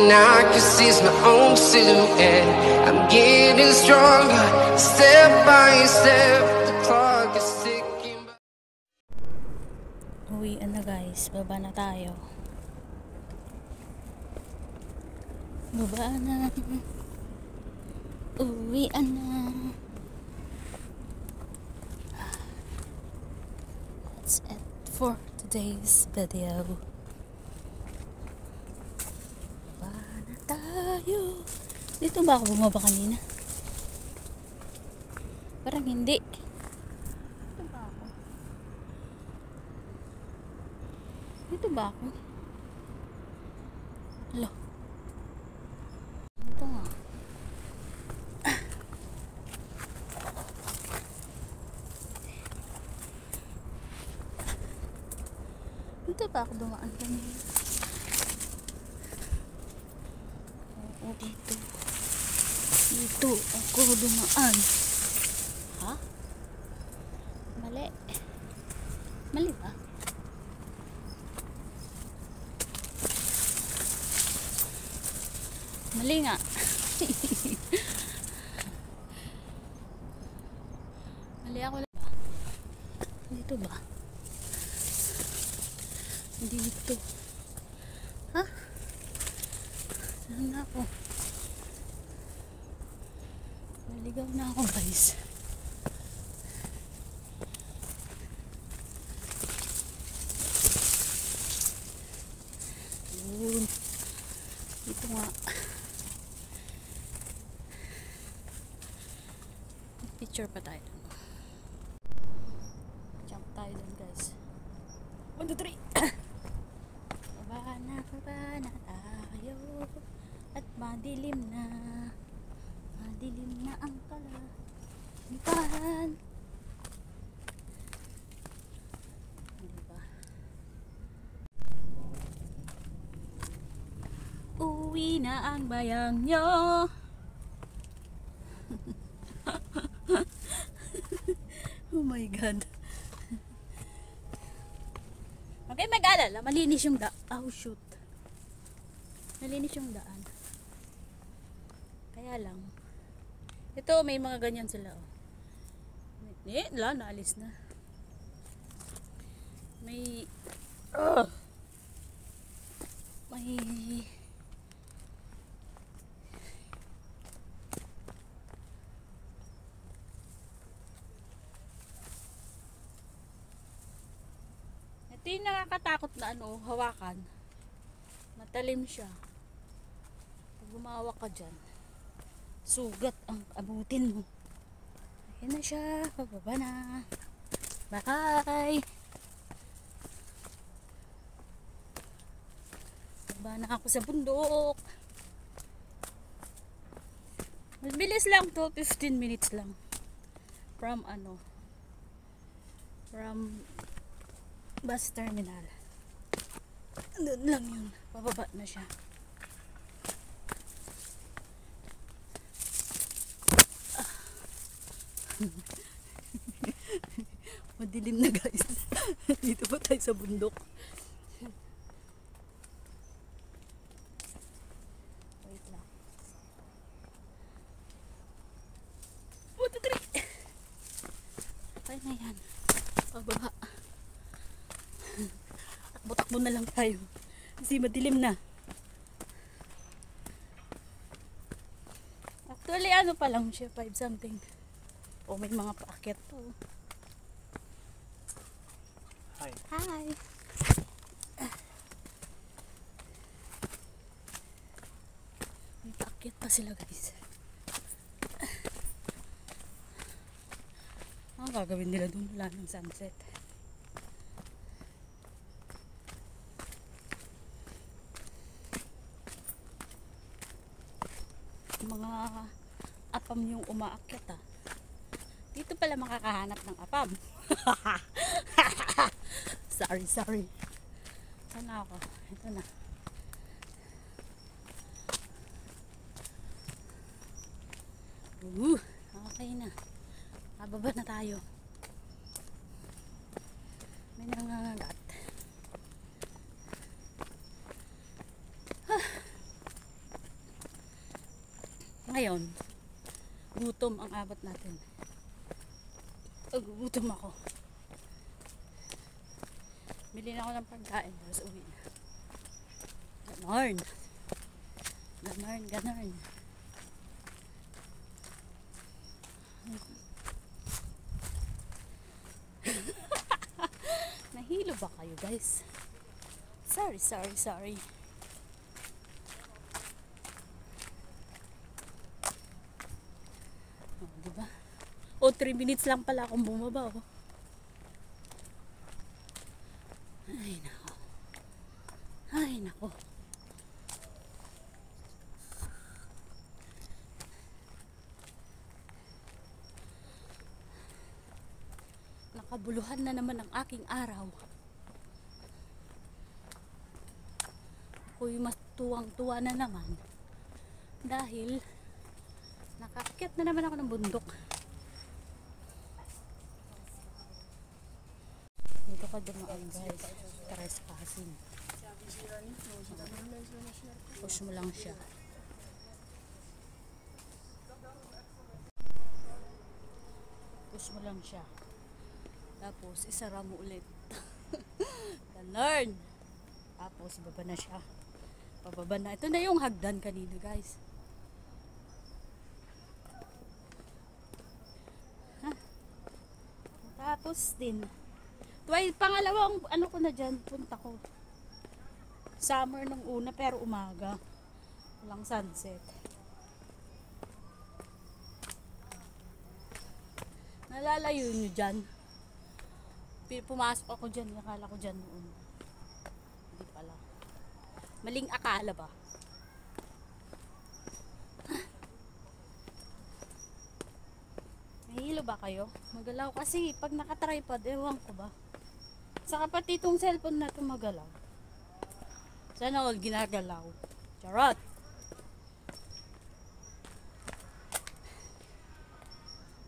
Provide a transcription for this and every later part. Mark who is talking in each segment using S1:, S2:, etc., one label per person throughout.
S1: and I can see my own silhouette. I'm getting stronger, step by step. The clock is ticking.
S2: Uwian na guys, baba na tayo. Baba na. Uwian na. That's it for today's video. Baba na tayo. Dito ba ako bumaba kanina? Parang hindi. Dito ba ako? Dito ba ako? Hello. Dito nga. Dito ba ako dumaan kanina? Oo, dito. Dito ako dumaan. Ha? Mali. Mali ba? Mali nga. Mali ako lang ba? Dito ba? Dito. Ha? Saan na ako? Naligaw na ako guys. Yun. Dito nga. Picture pa tayo. Jump tayo dun guys. 1, 2, 3. Baba na tayo. At madilim na. Madilim na ang kalamitan. Diba? Uwi na ang bayang nyo. Oh my God. Okay, mag-alala. Malinis yung daan. Oh shoot. Malinis yung daan. Kaya lang. Ito, may mga ganyan sila. Oh. Naalis na. May... Ito yung nakakatakot na hawakan. Matalim siya. Pag gumawak ka dyan, sugat ang abutin mo. Ayan na siya. Pababa na. Bye! Baba na ako sa bundok. Mabilis lang to. 15 minutes lang. From bus terminal. Doon lang yun. Pababa na siya. Madilim na guys. Dito pa tayo sa bundok. Wait lang. 1, 2, 3. Tayo na yan. Pababa. Takbo-takbo na lang tayo. Kasi madilim na. Actually pa lang siya. 5 something. O may mga paakyat to. Hi. Hi. May paakyat pa sila guys. Ang gagawin nila dun? Wala ng sunset. Mga apam yung umaakyat ah. Dito pala makakahanap ng apam. Sorry. Saan na ako? Ito na. Okay na. Bababa na tayo. May nangangagat. Ngayon, gutom ang abot natin. Gutom ako. Bili na ako ng pagkain. Tapos uwi na. Ganon. Ganon, ganon. Nahilo ba kayo guys? Sorry. Oh, diba? 3 minutes lang pala akong bumaba. Oh. Ay nako. Nakabuluhan na naman ang aking araw. Ako'y mas tuwang-tuwa na naman dahil nakakyat na naman ako ng bundok. Dito ka dumaan guys, trespassing. Push mo lang siya. Push mo lang siya. Tapos isara mo ulit. Ganon. Tapos baba na siya. Pababa na. Ito na yung hagdan kanina guys. Ha? Tapos din. Pangalawang ano ko na dyan. Punta ko. Summer nung una pero umaga. Walang sunset. Nalalayo nyo dyan. Pumasok ako dyan. Akala ko dyan noon. Hindi pala. Maling akala ba? Nahihilo ba kayo? Magalaw kasi pag nakatripod, ewan ko ba. Saka pati itong cellphone na ito magalaw. Sana all ginagalaw. Charot!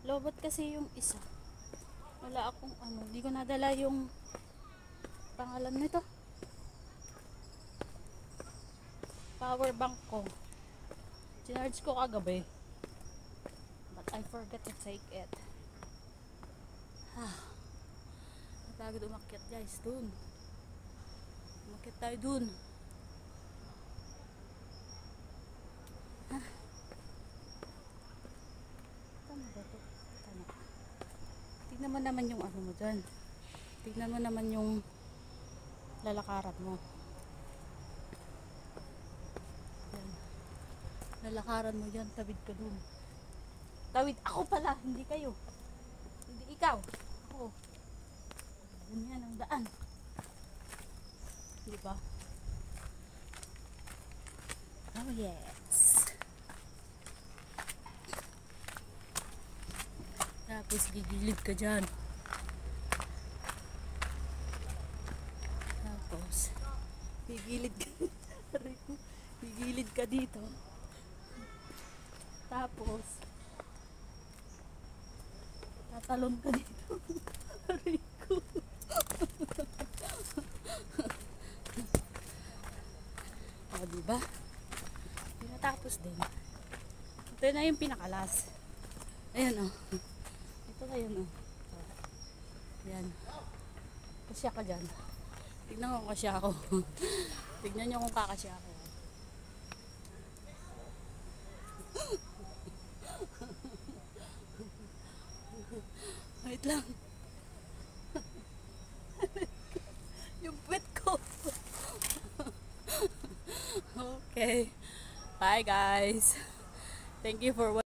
S2: Lobot kasi yung isa. Wala akong ano. Hindi ko nadala yung pangalan nito. Power bank ko. Sinarge ko kagabi. But I forgot to take it. Napagod umakyat guys. Dun. Umakyat tayo dun. Tama ba ito? Tama. Tignan mo naman yung ano mo dyan. Tignan mo naman yung lalakaran mo. Lalakaran mo yan, tawid ka dun. Tawid ako pala, hindi kayo. Hindi ikaw. Ako. Ganyan ang daan. Di ba? Oh yes. Tapos gigilid ka dyan. Tapos gigilid ka. Gigilid ka dito. Tapos tatalon ka dito. Aray ko. O diba? Pinatapos din. Ito na yung pinakalas. Ayan o. Ito na yun o. Ayan. Kasya ka dyan. Tignan ko kung kasya ako. Tignan nyo kung kakasya ako. Wait lang. Yung puwet ko. Okay. Bye guys. Thank you for watching.